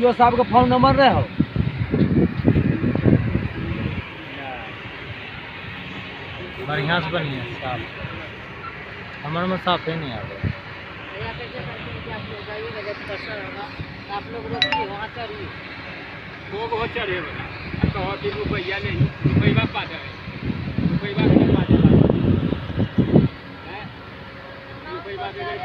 CO साहब का phone number रहे हो? बढ़िया से बढ़िया साफ, हमारे में साफ ही नहीं आ रहा। आप लोग रोकिए, वहाँ चढ़िए। वो बहुत चढ़े कहो कि रुपया नहीं, रुपया पा जाए, रुपया नहीं पा जाए, रुपया दे दे।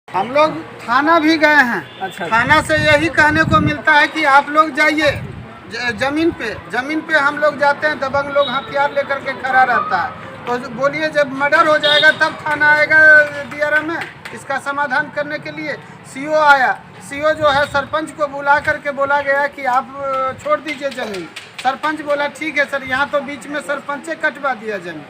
हम लोग थाना भी गए हैं। अच्छा। थाना से यही कहने को मिलता है कि आप लोग जाइए जमीन पे हम लोग जाते हैं, दबंग लोग हथियार लेकर के खड़ा रहता है। तो बोलिए जब मर्डर हो जाएगा तब थाना आएगा दियारा में इसका समाधान करने के लिए। सीओ आया, सीओ जो है सरपंच को बुला करके बोला गया कि आप छोड़ दीजिए ज़मीन। सरपंच बोला ठीक है सर, यहाँ तो बीच में सरपंचे कटवा दिया ज़मीन।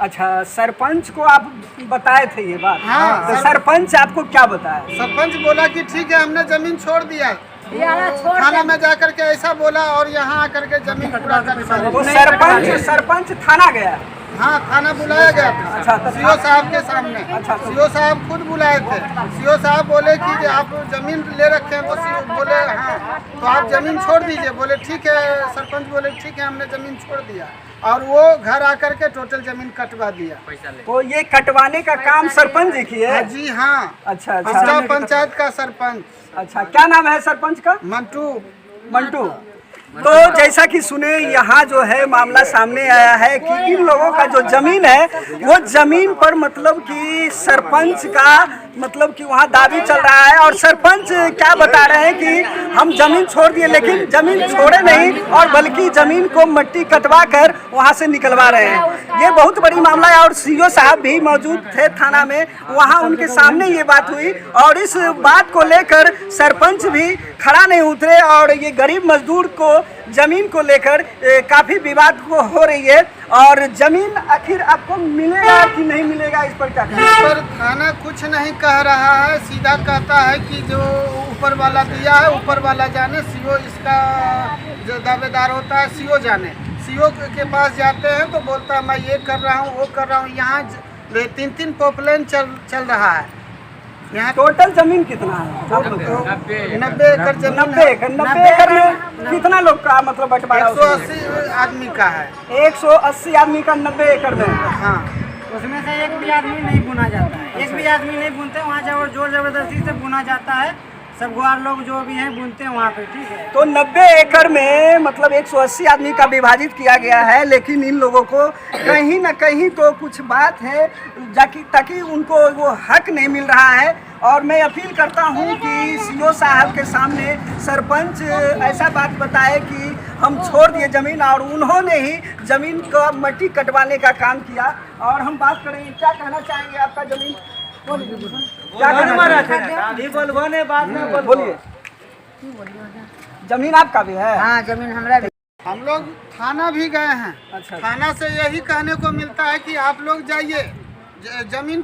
अच्छा, सरपंच को आप बताए थे ये बात? हाँ, तो सरपंच आपको क्या बताया? सरपंच बोला कि ठीक है हमने ज़मीन छोड़ दिया। थाना में जा करके ऐसा बोला और यहाँ आकर के जमीन पूरा कर। वो सरपंच थाना गया? हाँ, थाना बुलाया गया था। अच्छा, तो सीओ साहब के सामने। अच्छा, सीओ साहब खुद बुलाए थे। सीओ साहब बोले कि आप जमीन ले रखे हैं, तो सीओ बोले हाँ तो आप जमीन छोड़ दीजिए। बोले ठीक है, सरपंच बोले ठीक है हमने जमीन छोड़ दिया और वो घर आकर के टोटल जमीन कटवा दिया। तो ये कटवाने का काम सरपंच जी किए? जी हाँ। अच्छा अच्छा, पंचायत का सरपंच। अच्छा, क्या नाम है सरपंच का? मंटू। तो जैसा कि सुने, यहाँ जो है मामला सामने आया है कि इन लोगों का जो जमीन है वो जमीन पर मतलब कि सरपंच का मतलब कि वहाँ दावी चल रहा है और सरपंच क्या बता रहे हैं कि हम जमीन छोड़ दिए, लेकिन जमीन छोड़े नहीं और बल्कि जमीन को मट्टी कटवा कर वहाँ से निकलवा रहे हैं। ये बहुत बड़ी मामला है और सीओ साहब भी मौजूद थे थाना में, वहाँ उनके सामने ये बात हुई और इस बात को लेकर सरपंच भी खड़ा नहीं उतरे और ये गरीब मजदूर को जमीन को लेकर काफी विवाद को हो रही है। और जमीन आखिर आपको मिलेगा कि नहीं मिलेगा, इस पर क्या कहना? इस पर थाना कुछ नहीं कह रहा है, सीधा कहता है कि जो ऊपर वाला दिया है ऊपर वाला जाने, सीओ इसका जो दावेदार होता है सीओ जाने। सीओ के पास जाते हैं तो बोलता है मैं ये कर रहा हूँ वो कर रहा हूँ। यहाँ 3 पॉपुलेशन चल रहा है। यहाँ टोटल जमीन कितना है? 90 एकड़ जमीन। 90 एकड़ में कितना लोग का मतलब बंटवारा? 180 आदमी का है। 180 आदमी का 90 एकड़ में? हाँ, उसमें से एक भी आदमी नहीं बुना जाता है, एक भी आदमी नहीं बुनते। वहाँ जोर जबरदस्ती से बुना जाता है, सब गुआर लोग जो भी हैं बुनते हैं वहाँ पे, ठीक है। तो 90 एकड़ में मतलब 180 आदमी का विभाजित किया गया है, लेकिन इन लोगों को कहीं ना कहीं तो कुछ बात है ताकि उनको वो हक नहीं मिल रहा है। और मैं अपील करता हूं कि सीओ साहब के सामने सरपंच ऐसा बात बताए कि हम छोड़ दिए ज़मीन और उन्होंने ही ज़मीन का मट्टी कटवाने का काम किया। और हम बात करेंगे, क्या कहना चाहेंगे? आपका ज़मीन बोलिए। जमीन आपका भी है? हाँ, जमीन हमारा भी। हम लोग थाना भी गए हैं। अच्छा। थाना से यही कहने को मिलता है कि आप लोग जाइए जमीन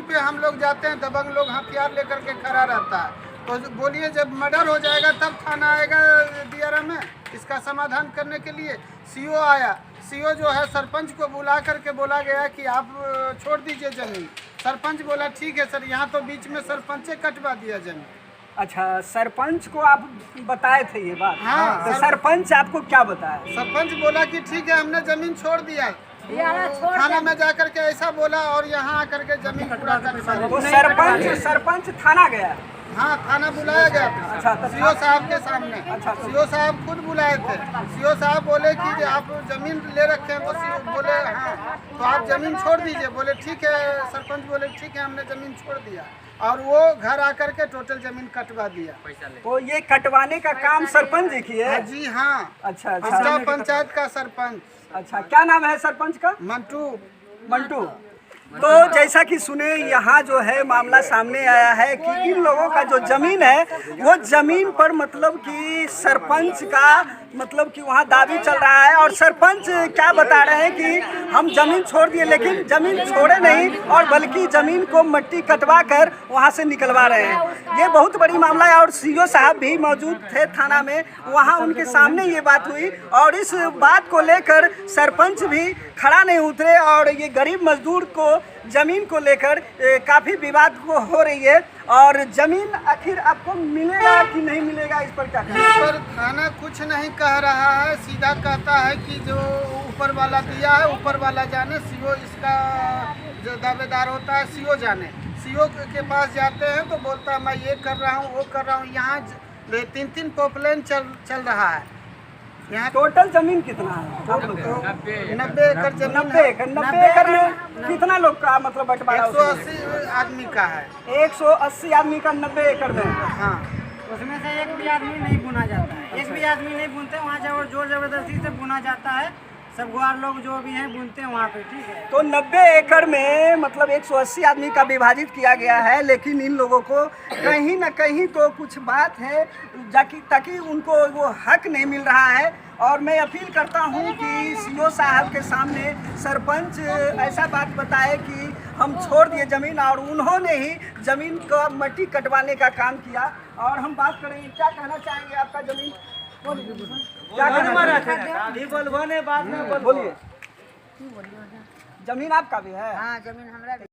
पे हम लोग जाते हैं, दबंग लोग हथियार लेकर के खड़ा रहता है। तो बोलिए जब मर्डर हो जाएगा तब थाना आएगा दियारा में इसका समाधान करने के लिए। सीओ आया, सीओ जो है सरपंच को बुला करके बोला गया कि आप छोड़ दीजिए ज़मीन। सरपंच बोला ठीक है सर, यहाँ तो बीच में सरपंचे कटवा दिया ज़मीन। अच्छा, सरपंच को आप बताए थे ये बात? हाँ, तो सरपंच आपको क्या बताया? सरपंच बोला कि ठीक है हमने ज़मीन छोड़ दिया है। थाना में जा करके ऐसा बोला और यहाँ आकर के जमीन पूरा कर। तो सरपंच थाना गया? हाँ, थाना बुलाया गया था। अच्छा, तो सीओ साहब के सामने। अच्छा, सीओ साहब खुद बुलाए थे। सीओ साहब बोले कि आप जमीन ले रखे हैं, तो सीओ बोले हाँ तो आप जमीन छोड़ दीजिए। बोले ठीक है, सरपंच बोले ठीक है हमने जमीन छोड़ दिया और वो घर आकर के टोटल जमीन कटवा दिया। तो ये कटवाने का काम सरपंच जी किए? जी हाँ। अच्छा। अच्छा, पंचायत का सरपंच। अच्छा, क्या नाम है सरपंच का? मंटू। तो जैसा कि सुने, यहाँ जो है मामला सामने आया है कि इन लोगों का जो जमीन है वो जमीन पर मतलब कि सरपंच का मतलब कि वहाँ दावी चल रहा है और सरपंच क्या बता रहे हैं कि हम जमीन छोड़ दिए, लेकिन जमीन छोड़े नहीं और बल्कि जमीन को मट्टी कटवा कर वहाँ से निकलवा रहे हैं। ये बहुत बड़ी मामला है और सीओ साहब भी मौजूद थे थाना में, वहाँ उनके सामने ये बात हुई और इस बात को लेकर सरपंच भी खड़ा नहीं उतरे और ये गरीब मजदूर को जमीन को लेकर काफ़ी विवाद को हो रही है। और जमीन आखिर आपको मिलेगा कि नहीं मिलेगा, इस पर क्या कहें? इस पर थाना कुछ नहीं कह रहा है, सीधा कहता है कि जो ऊपर वाला दिया है ऊपर वाला जाने, सीओ इसका जो दावेदार होता है सीओ जाने। सीओ के पास जाते हैं तो बोलता है मैं ये कर रहा हूँ वो कर रहा हूँ। यहाँ 3-3 पॉपुलेशन चल रहा है। यहाँ टोटल जमीन कितना है? 90 एकड़ जमीन 90 एकड़ में कितना लोग का मतलब बंटवारा? 180 आदमी का है। 180 आदमी का 90 एकड़ में। हाँ, उसमें से एक भी आदमी नहीं बुना जाता है, एक भी आदमी नहीं बुनते। वहाँ जब जोर जबरदस्ती से बुना जाता है, सब गुआर लोग जो भी हैं बुनते हैं वहाँ पे, ठीक है। तो 90 एकड़ में मतलब 180 आदमी का विभाजित किया गया है, लेकिन इन लोगों को कहीं ना कहीं तो कुछ बात है ताकि उनको वो हक नहीं मिल रहा है। और मैं अपील करता हूं कि सीओ साहब के सामने सरपंच ऐसा बात बताए कि हम छोड़ दिए ज़मीन और उन्होंने ही ज़मीन का मट्टी कटवाने का काम किया। और हम बात करेंगे, क्या कहना चाहेंगे? आपका ज़मीन क्या कहना चाहेंगे? बोलिए। जमीन आपका भी है? हाँ, जमीन हमारा भी।